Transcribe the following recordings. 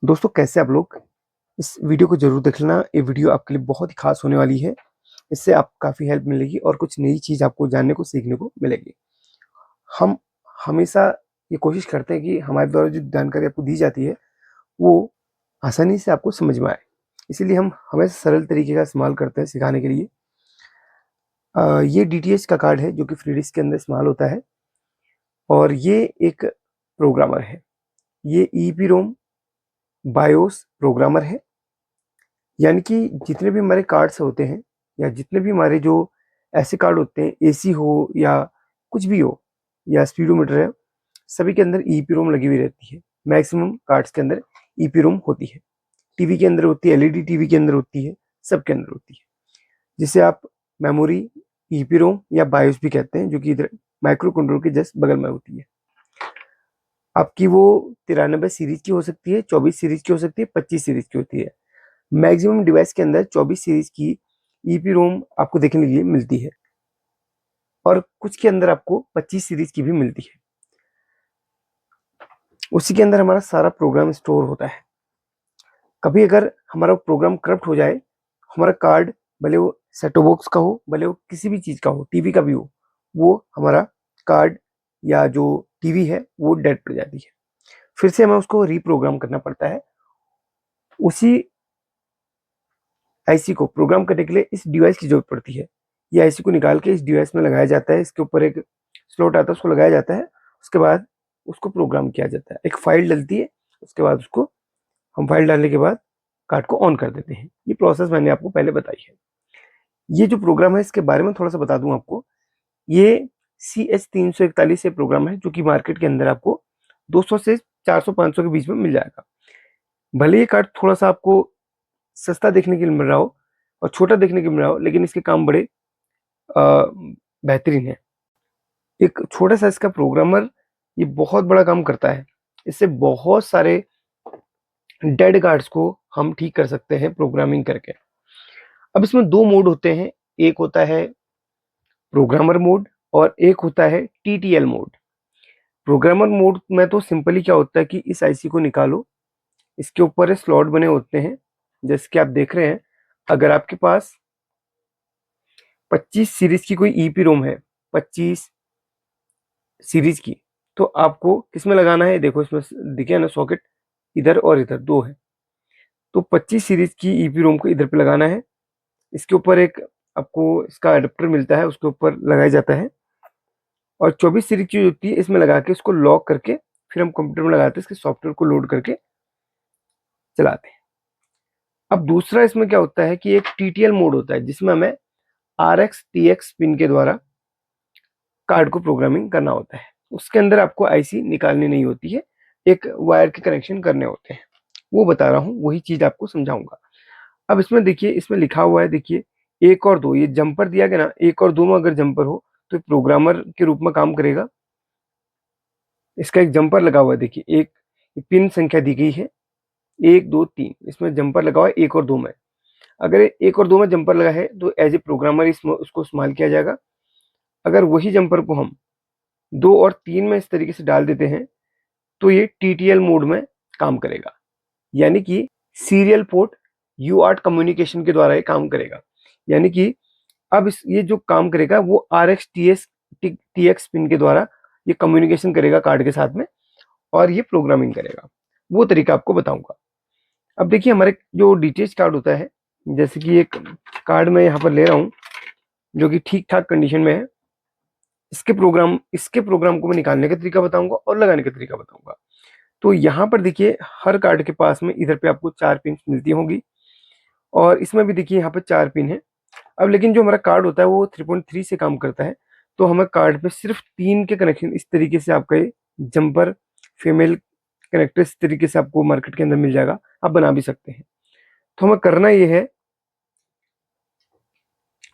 दोस्तों कैसे आप लोग? इस वीडियो को ज़रूर देख लेना। ये वीडियो आपके लिए बहुत ही ख़ास होने वाली है। इससे आपको काफ़ी हेल्प मिलेगी और कुछ नई चीज़ आपको जानने को, सीखने को मिलेगी। हम हमेशा ये कोशिश करते हैं कि हमारे द्वारा जो जानकारी आपको दी जाती है, वो आसानी से आपको समझ में आए। इसीलिए हम हमेशा सरल तरीके का इस्तेमाल करते हैं सिखाने के लिए। ये डीटीएच का कार्ड है जो कि फ्री डिस्क के अंदर इस्तेमाल होता है और ये एक प्रोग्रामर है। ये ईईपीरोम बायोस प्रोग्रामर है। यानी कि जितने भी हमारे कार्ड्स होते हैं या जितने भी हमारे जो ऐसे कार्ड होते हैं, एसी हो या कुछ भी हो या स्पीडोमीटर है, सभी के अंदर ईपीरोम लगी हुई रहती है। मैक्सिमम कार्ड्स के अंदर ईपीरोम होती है। टीवी के अंदर होती है, एलईडी टीवी के अंदर होती है, सबके अंदर होती है, जिसे आप मेमोरी, ईपीरोम या बायोस भी कहते हैं, जो कि इधर माइक्रो कंट्रोलर के जस्ट बगल में होती है। आपकी वो 93 सीरीज की हो सकती है, 24 सीरीज की हो सकती है, 25 सीरीज की होती है। मैक्सिमम डिवाइस के अंदर 24 सीरीज की ईपीरोम आपको देखने के लिए मिलती है और कुछ के अंदर आपको 25 सीरीज की भी मिलती है। उसी के अंदर हमारा सारा प्रोग्राम स्टोर होता है। कभी अगर हमारा प्रोग्राम करप्ट हो जाए, हमारा कार्ड भले वो सेटो बॉक्स का हो, भले वो किसी भी चीज़ का हो, टीवी का भी हो, वो हमारा कार्ड या जो टीवी है वो डेड पड़ जाती है। फिर से हमें उसको रीप्रोग्राम करना पड़ता है। उसी आईसी को प्रोग्राम करने के लिए इस डिवाइस की जरूरत पड़ती है। ये आईसी को निकाल के इस डिवाइस में लगाया जाता है। इसके ऊपर एक स्लॉट आता है, उसको लगाया जाता है। उसके बाद उसको प्रोग्राम किया जाता है। एक फाइल डलती है, उसके बाद उसको हम फाइल डालने के बाद कार्ड को ऑन कर देते हैं। ये प्रोसेस मैंने आपको पहले बताई है। ये जो प्रोग्राम है इसके बारे में थोड़ा सा बता दूं आपको। ये CH341 से प्रोग्राम है जो कि मार्केट के अंदर आपको 200 से 400-500 के बीच में मिल जाएगा। भले ये कार्ड थोड़ा सा आपको सस्ता देखने के लिए मिल रहा हो और छोटा देखने के लिए मिल रहा हो, लेकिन इसके काम बड़े बेहतरीन है। एक छोटा सा इसका प्रोग्रामर ये बहुत बड़ा काम करता है। इससे बहुत सारे डेड कार्ड्स को हम ठीक कर सकते हैं प्रोग्रामिंग करके। अब इसमें दो मोड होते हैं, एक होता है प्रोग्रामर मोड और एक होता है टीटीएल मोड। प्रोग्रामर मोड में तो सिंपली क्या होता है कि इस आईसी को निकालो, इसके ऊपर स्लॉट बने होते हैं जैसे कि आप देख रहे हैं। अगर आपके पास 25 सीरीज की कोई ईपी रोम है, 25 सीरीज की, तो आपको किसमें लगाना है? देखो इसमें दिखे ना सॉकेट, इधर और इधर दो है। तो 25 सीरीज की ईपी रोम को इधर पे लगाना है। इसके ऊपर एक आपको इसका अडेप्टर मिलता है, उसके ऊपर लगाया जाता है। और 24 सीरीज की जो होती है इसमें लगा के इसको लॉक करके फिर हम कंप्यूटर में लगाते हैं, इसके सॉफ्टवेयर को लोड करके चलाते हैं। अब दूसरा इसमें क्या होता है कि एक टीटीएल मोड होता है जिसमें हमें RX TX पिन के द्वारा कार्ड को प्रोग्रामिंग करना होता है। उसके अंदर आपको आईसी निकालनी नहीं होती है, एक वायर के कनेक्शन करने होते हैं। वो बता रहा हूँ, वही चीज आपको समझाऊंगा। अब इसमें देखिए, इसमें लिखा हुआ है, देखिए 1 और 2, ये जंपर दिया गया ना, 1 और 2 में अगर जंपर हो तो प्रोग्रामर के रूप में काम करेगा। इसका एक जंपर लगा हुआ है, देखिए एक पिन संख्या दी गई है 1 2 3, इसमें जंपर लगा हुआ है 1 और 2 में। अगर 1 और 2 में जंपर लगा है तो एज ए प्रोग्रामर उसको इस्तेमाल किया जाएगा। अगर वही जंपर को हम 2 और 3 में इस तरीके से डाल देते हैं तो ये टीटीएल मोड में काम करेगा। यानी कि सीरियल पोर्ट यूआर्ट कम्युनिकेशन के द्वारा ये काम करेगा। यानी कि अब ये जो काम करेगा वो RX TX पिन के द्वारा ये कम्युनिकेशन करेगा कार्ड के साथ में और ये प्रोग्रामिंग करेगा। वो तरीका आपको बताऊंगा। अब देखिए हमारे जो डीटीएच कार्ड होता है, जैसे कि एक कार्ड मैं यहाँ पर ले रहा हूँ जो कि ठीक ठाक कंडीशन में है। इसके प्रोग्राम को मैं निकालने का तरीका बताऊंगा और लगाने का तरीका बताऊंगा। तो यहाँ पर देखिए हर कार्ड के पास में इधर पे आपको 4 पिन मिलती होंगी और इसमें भी देखिए यहाँ पे 4 पिन है। अब लेकिन जो हमारा कार्ड होता है वो 3.3 से काम करता है, तो हमें कार्ड पे सिर्फ 3 के कनेक्शन इस तरीके से आपका ये जंपर फीमेल कनेक्टर इस तरीके से आपको मार्केट के अंदर मिल जाएगा। आप बना भी सकते हैं। तो हमें करना ये है,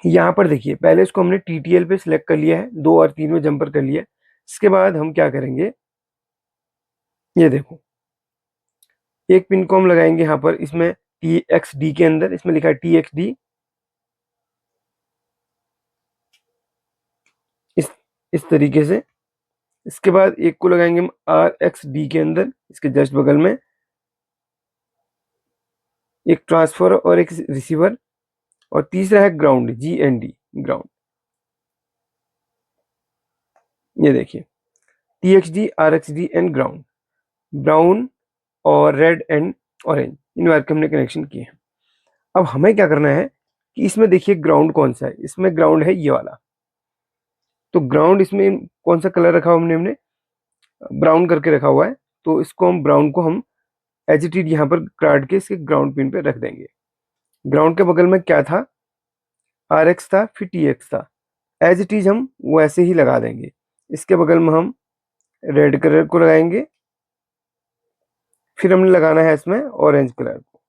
यहाँ पर देखिए पहले इसको हमने टीटीएल पे सिलेक्ट कर लिया है, 2 और 3 में जंपर कर लिया है। इसके बाद हम क्या करेंगे, ये देखो एक पिन को हम लगाएंगे यहाँ पर, इसमें TXD के अंदर इसमें लिखा है TXD। इस इस तरीके से। इसके बाद एक को लगाएंगे हम RXD के अंदर, इसके जस्ट बगल में। एक ट्रांसफर और एक रिसीवर, और तीसरा है ग्राउंड, GND, ग्राउंड। ये देखिए, TXD, RXD and ground, brown और रेड एंड ऑरेंज, इन वायर के हमने कनेक्शन किए हैं। अब हमें क्या करना है कि इसमें देखिए ग्राउंड कौन सा है, इसमें ग्राउंड है ये वाला। तो ग्राउंड इसमें कौन सा कलर रखा हुआ हमने ब्राउन करके रखा हुआ है। तो इसको हम ब्राउन को हम एज इट इज यहाँ पर काट के इसके ग्राउंड पिन पे रख देंगे। ग्राउंड के बगल में क्या था, RX था, फिर TX था, एज इट इज हम वैसे ही लगा देंगे। इसके बगल में हम रेड कलर को लगाएंगे, फिर हमने लगाना है इसमें ऑरेंज कलर को।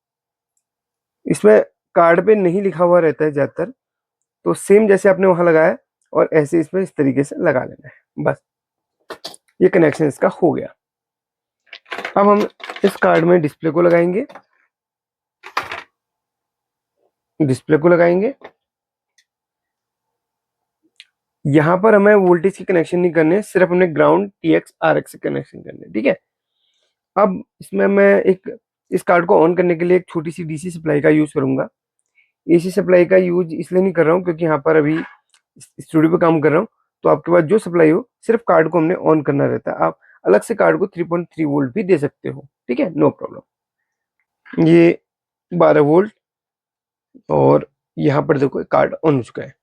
इसमें कार्ड पे नहीं लिखा हुआ रहता है ज़्यादातर, तो सेम जैसे आपने वहां लगाया और ऐसे इसमें इस तरीके से लगा लेना है, बस ये कनेक्शन इसका हो गया। अब हम इस कार्ड में डिस्प्ले को लगाएंगे, डिस्प्ले को लगाएंगे। यहाँ पर हमें वोल्टेज की कनेक्शन नहीं करने, सिर्फ हमने ग्राउंड, TX, RX से कनेक्शन करने, ठीक है। अब इसमें मैं एक इस कार्ड को ऑन करने के लिए एक छोटी सी DC सप्लाई का यूज करूंगा। AC सप्लाई का यूज इसलिए नहीं कर रहा हूँ क्योंकि यहाँ पर अभी स्टूडियो पे काम कर रहा हूँ, तो आपके पास जो सप्लाई हो सिर्फ कार्ड को हमने ऑन करना रहता है। आप अलग से कार्ड को 3.3 वोल्ट भी दे सकते हो, ठीक है, नो प्रॉब्लम। ये 12 वोल्ट, और यहाँ पर देखो कार्ड ऑन हो चुका है।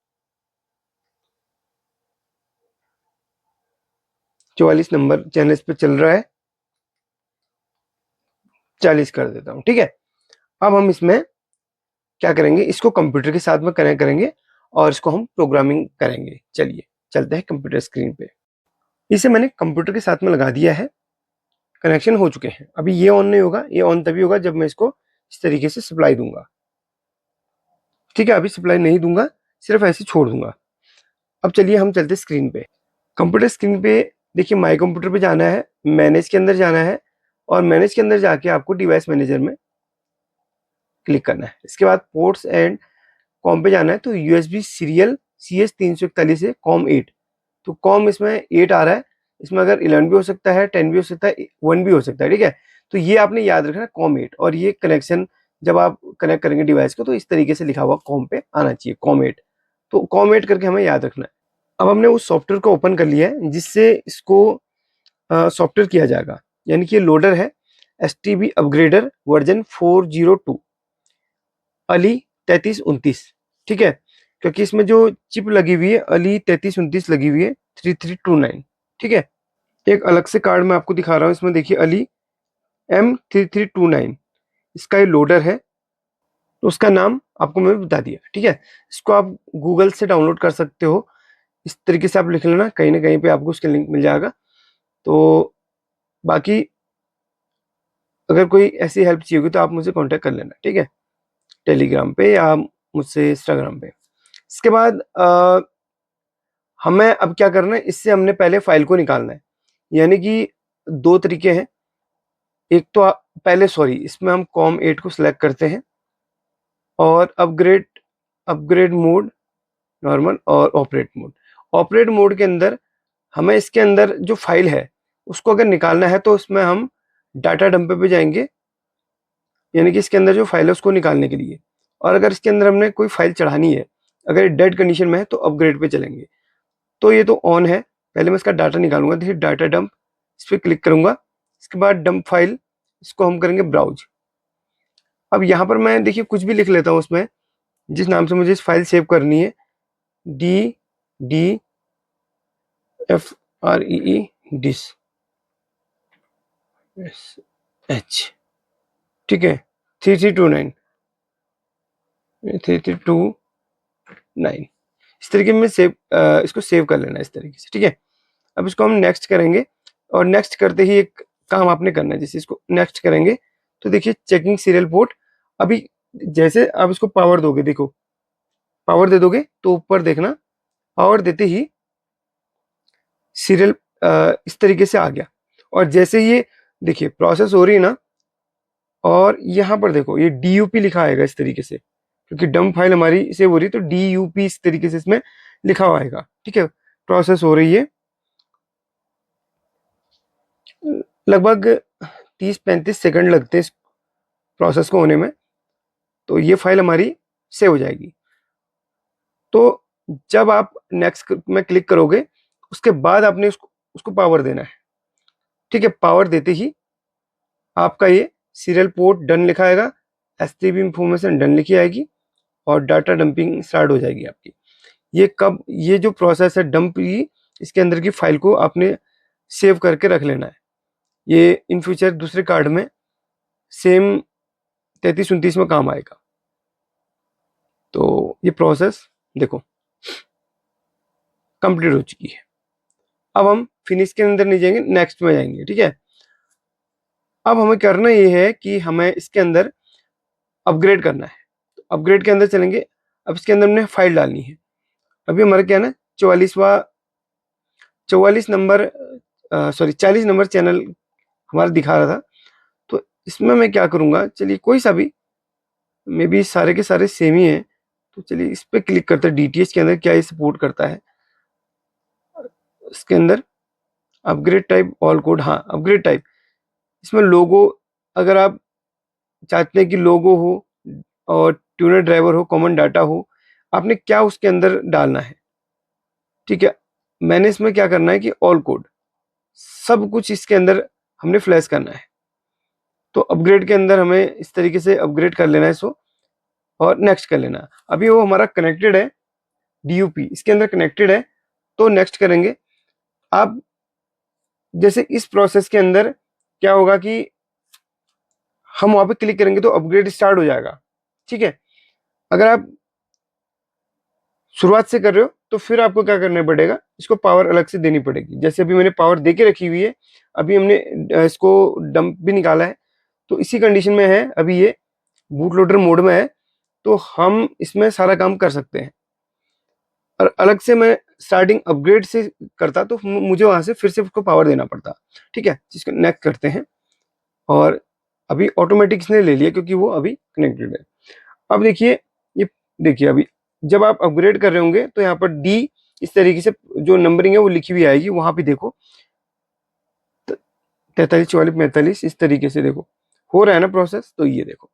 44 नंबर चैनल पे चल रहा है, 40 कर देता हूँ, ठीक है। अब हम इसमें क्या करेंगे, इसको कंप्यूटर के साथ में कनेक्ट करेंगे और इसको हम प्रोग्रामिंग करेंगे। चलिए चलते हैं कंप्यूटर स्क्रीन पे। इसे मैंने कंप्यूटर के साथ में लगा दिया है, कनेक्शन हो चुके हैं। अभी ये ऑन नहीं होगा, ये ऑन तभी होगा जब मैं इसको इस तरीके से सप्लाई दूंगा, ठीक है। अभी सप्लाई नहीं दूंगा, सिर्फ ऐसे छोड़ दूंगा। अब चलिए हम चलते स्क्रीन पे। कंप्यूटर स्क्रीन पे देखिए, माई कंप्यूटर पे जाना है, मैनेज के अंदर जाना है, और मैनेज के अंदर जाके आपको डिवाइस मैनेजर में क्लिक करना है। इसके बाद पोर्ट्स एंड कॉम पे जाना है, तो USB सीरियल CS341 है, COM8। तो कॉम इसमें 8 आ रहा है, इसमें अगर 11 भी हो सकता है, 10 भी हो सकता है, 1 भी हो सकता है, ठीक है। तो ये आपने याद रखना, COM8। और ये कनेक्शन जब आप कनेक्ट करेंगे डिवाइस को, तो इस तरीके से लिखा हुआ कॉम पे आना चाहिए, COM8। तो COM8 करके हमें याद रखना है। अब हमने उस सॉफ्टवेयर को ओपन कर लिया है जिससे इसको सॉफ्टवेयर किया जाएगा, यानी कि ये लोडर है, STB अपग्रेडर वर्जन 402 अली 3329, ठीक है। क्योंकि इसमें जो चिप लगी हुई है अली 3329 लगी हुई है, 3329, ठीक है। एक अलग से कार्ड मैं आपको दिखा रहा हूँ, इसमें देखिए अली M3329, इसका ये लोडर है। तो उसका नाम आपको मैं बता दिया, ठीक है। इसको आप गूगल से डाउनलोड कर सकते हो, इस तरीके से आप लिख लेना, कहीं ना कहीं पे आपको उसका लिंक मिल जाएगा। तो बाकी अगर कोई ऐसी हेल्प चाहिए होगी तो आप मुझे कांटेक्ट कर लेना, ठीक है, टेलीग्राम पे या मुझसे इंस्टाग्राम पे। इसके बाद हमें अब क्या करना है, इससे हमने पहले फाइल को निकालना है। यानी कि दो तरीके हैं, एक तो पहले सॉरी इसमें हम COM8 को सिलेक्ट करते हैं, और अपग्रेड अपग्रेड मोड, नॉर्मल और ऑपरेट मोड। ऑपरेट मोड के अंदर हमें इसके अंदर जो फाइल है उसको अगर निकालना है तो उसमें हम डाटा डंपर पे जाएंगे, यानी कि इसके अंदर जो फाइल है उसको निकालने के लिए। और अगर इसके अंदर हमने कोई फाइल चढ़ानी है, अगर डेड कंडीशन में है, तो अपग्रेड पे चलेंगे। तो ये तो ऑन है, पहले मैं इसका डाटा निकालूंगा, देखिए डाटा डंप, इस पर क्लिक करूंगा। इसके बाद डंप फाइल, इसको हम करेंगे ब्राउज। अब यहाँ पर मैं देखिए कुछ भी लिख लेता हूँ उसमें, जिस नाम से मुझे इस फाइल सेव करनी है, DDFREE डिस H, ठीक है, 3329 3329, इस तरीके में सेव इसको सेव कर लेना इस तरीके से, ठीक है। अब इसको हम नेक्स्ट करेंगे, और नेक्स्ट करते ही एक काम आपने करना है, जैसे इसको नेक्स्ट करेंगे तो देखिए चेकिंग सीरियल पोर्ट। अभी जैसे आप इसको पावर दोगे, देखो पावर दे दोगे तो ऊपर देखना, पावर देते ही सीरियल इस तरीके से आ गया। और जैसे ये देखिए प्रोसेस हो रही है ना, और यहाँ पर देखो ये DUP लिखा आएगा इस तरीके से, क्योंकि डंप फाइल हमारी सेव हो रही है, तो DUP इस तरीके से इसमें लिखा हुआ आएगा, ठीक है। प्रोसेस हो रही है, लगभग 30-35 सेकंड लगते हैं इस प्रोसेस को होने में। तो ये फाइल हमारी सेव हो जाएगी। तो जब आप नेक्स्ट में क्लिक करोगे उसके बाद आपने उसको पावर देना है। ठीक है, पावर देते ही आपका ये सीरियल पोर्ट डन लिखा आएगा, एसटीबी इंफॉर्मेशन डन लिखी आएगी और डाटा डंपिंग स्टार्ट हो जाएगी आपकी। ये जो प्रोसेस है डंप की, इसके अंदर की फाइल को आपने सेव करके रख लेना है। ये इन फ्यूचर दूसरे कार्ड में सेम 33-29 में काम आएगा। तो ये प्रोसेस देखो कंप्लीट हो चुकी है। अब हम फिनिश के अंदर नहीं जाएंगे, नेक्स्ट में जाएंगे। ठीक है, अब हमें करना ये है कि हमें इसके अंदर अपग्रेड करना है। तो अपग्रेड के अंदर चलेंगे। अब इसके अंदर हमने फाइल डालनी है। अभी हमारा क्या है ना 44 नंबर 40 नंबर चैनल हमारा दिखा रहा था। तो इसमें मैं क्या करूंगा, चलिए कोई सा भी, मे बी सारे के सारे सेम ही है। तो चलिए इस पे क्लिक करते हैं, डीटीएच के अंदर क्या ये सपोर्ट करता है। इसके अंदर अपग्रेड टाइप ऑल कोड, हाँ अपग्रेड टाइप। इसमें लोगो, अगर आप चाहते हैं कि लोगो हो और ट्यूनर ड्राइवर हो, कॉमन डाटा हो, आपने क्या उसके अंदर डालना है। ठीक है, मैंने इसमें क्या करना है कि ऑल कोड सब कुछ इसके अंदर हमने फ्लैश करना है। तो अपग्रेड के अंदर हमें इस तरीके से अपग्रेड कर लेना है इसको और नेक्स्ट कर लेना। अभी वो हमारा कनेक्टेड है, डीयूपी इसके अंदर कनेक्टेड है, तो नेक्स्ट करेंगे। आप जैसे इस प्रोसेस के अंदर क्या होगा कि हम वहां पे क्लिक करेंगे तो अपग्रेड स्टार्ट हो जाएगा। ठीक है, अगर आप शुरुआत से कर रहे हो तो फिर आपको क्या करना पड़ेगा, इसको पावर अलग से देनी पड़ेगी। जैसे अभी मैंने पावर दे के रखी हुई है, अभी हमने इसको डंप भी निकाला है, तो इसी कंडीशन में है, अभी ये बूट लोडर मोड में है, तो हम इसमें सारा काम कर सकते हैं। और अलग से मैं स्टार्टिंग अपग्रेड से करता तो मुझे वहां से फिर से उसको पावर देना पड़ता। ठीक है, जिसको नेक्स्ट करते हैं। और अभी ऑटोमेटिक इसने ले लिया क्योंकि वो अभी कनेक्टेड है। अब देखिए, ये देखिए अभी जब आप अपग्रेड कर रहे होंगे तो यहाँ पर डी इस तरीके से जो नंबरिंग है वो लिखी हुई आएगी, वहां पे देखो 43 44 45 इस तरीके से देखो हो रहा है ना प्रोसेस। तो ये देखो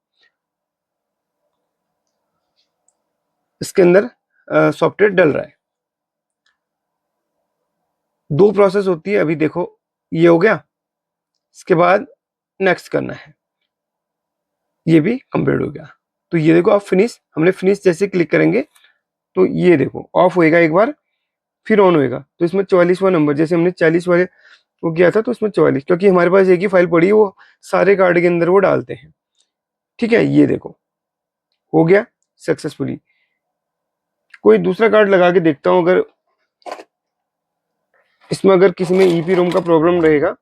इसके अंदर सॉफ्टवेयर डल रहा है। दो प्रोसेस होती है, अभी देखो ये हो गया, इसके बाद नेक्स्ट करना है, ये भी कंप्लीट हो गया। तो ये देखो आप फिनिश, हमने फिनिश जैसे क्लिक करेंगे तो ये देखो ऑफ होएगा एक बार, फिर ऑन होएगा। तो इसमें 44वां नंबर, जैसे हमने 40 वाले वो किया था तो इसमें 44, क्योंकि हमारे पास एक ही फाइल पड़ी है, वो सारे कार्ड के अंदर वो डालते हैं। ठीक है, ये देखो हो गया सक्सेसफुली। कोई दूसरा कार्ड लगा के देखता हूँ, अगर इसमें अगर किसी में ईपी रोम का प्रॉब्लम रहेगा,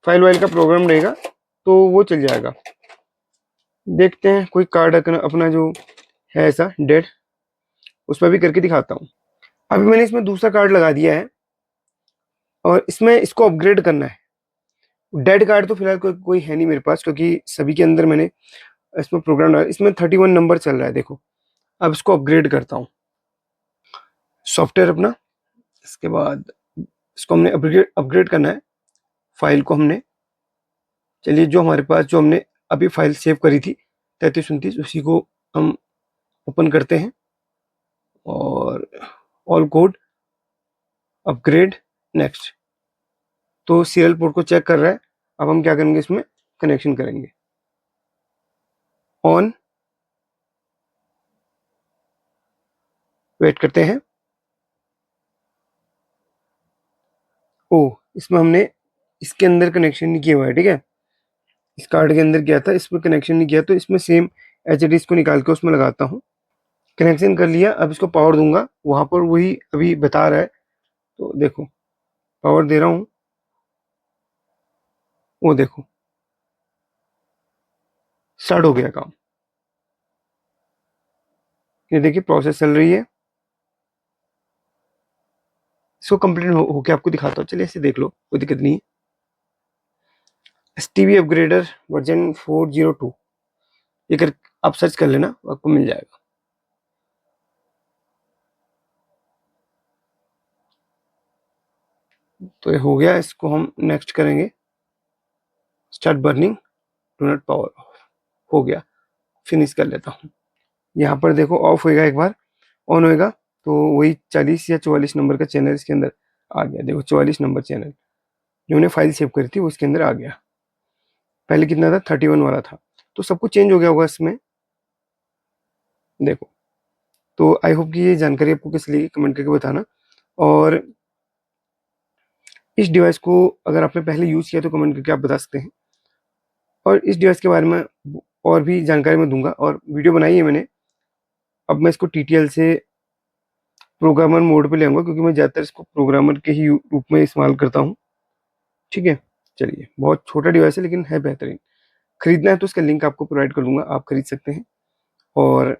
फाइल वाइल का प्रॉब्लम रहेगा, तो वो चल जाएगा। देखते हैं कोई कार्ड अपना जो है ऐसा डेड, उसमें भी करके दिखाता हूँ। अभी मैंने इसमें दूसरा कार्ड लगा दिया है और इसमें इसको अपग्रेड करना है। डेड कार्ड तो फिलहाल कोई है नहीं मेरे पास, क्योंकि सभी के अंदर मैंने इसमें प्रोग्राम डाला। इसमें 31 नंबर चल रहा है देखो। अब इसको अपग्रेड करता हूँ, सॉफ्टवेयर अपना, इसके बाद इसको हमने अपग्रेड करना है। फाइल को हमने, चलिए जो हमारे पास जो हमने अभी फाइल सेव करी थी 33-29, उसी को हम ओपन करते हैं और ऑल कोड अपग्रेड नेक्स्ट। तो सीरियल पोर्ट को चेक कर रहा है। अब हम क्या करेंगे, इसमें कनेक्शन करेंगे ऑन, वेट करते हैं। ओ, इसमें हमने इसके अंदर कनेक्शन नहीं किया हुआ है। ठीक है, इस कार्ड के अंदर किया था, इसमें कनेक्शन नहीं किया, तो इसमें सेम एचडीएस को निकाल के उसमें लगाता हूँ। कनेक्शन कर लिया, अब इसको पावर दूंगा, वहां पर वही अभी बता रहा है। तो देखो पावर दे रहा हूँ, वो देखो स्टार्ट हो गया काम। ये देखिए प्रोसेस चल रही है। इसको कंप्लीट होके आपको दिखाता हूँ, चलिए ऐसे देख लो, कोई दिक्कत नहीं है। एसटीवी अपग्रेडर वर्जन 402 ये कर आप सर्च कर लेना, आपको मिल जाएगा। तो ये हो गया, इसको हम नेक्स्ट करेंगे, start burning, do not power of, हो गया, फिनिश कर लेता हूँ। यहाँ पर देखो ऑफ होएगा, एक बार ऑन होएगा तो वही 40 या 44 नंबर का चैनल इसके अंदर आ गया। देखो 44 नंबर चैनल जो मैंने फाइल सेव करी थी वो इसके अंदर आ गया। पहले कितना था, 31 वाला था। तो सब कुछ चेंज हो गया होगा इसमें, देखो। तो आई होप कि ये जानकारी आपको कैसी लगी, कमेंट करके बताना। और इस डिवाइस को अगर आपने पहले यूज़ किया तो कमेंट करके आप बता सकते हैं। और इस डिवाइस के बारे में और भी जानकारी मैं दूंगा, और वीडियो बनाई है मैंने। अब मैं इसको टीटीएल से प्रोग्रामर मोड पे ले आऊंगा, क्योंकि मैं ज़्यादातर इसको प्रोग्रामर के ही रूप में इस्तेमाल करता हूँ। ठीक है, चलिए, बहुत छोटा डिवाइस है लेकिन है बेहतरीन। खरीदना है तो इसका लिंक आपको प्रोवाइड कर दूंगा, आप खरीद सकते हैं। और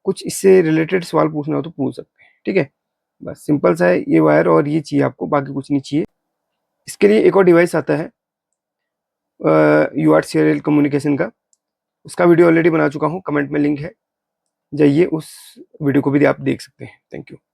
कुछ इससे रिलेटेड सवाल पूछना हो तो पूछ सकते हैं। ठीक है, बस सिंपल सा है, ये वायर और ये चाहिए आपको, बाकी कुछ नहीं चाहिए। इसके लिए एक और डिवाइस आता है यूआर्ट सीरियल कम्युनिकेशन का, उसका वीडियो ऑलरेडी बना चुका हूँ, कमेंट में लिंक है, जाइए उस वीडियो को भी आप देख सकते हैं। Thank you.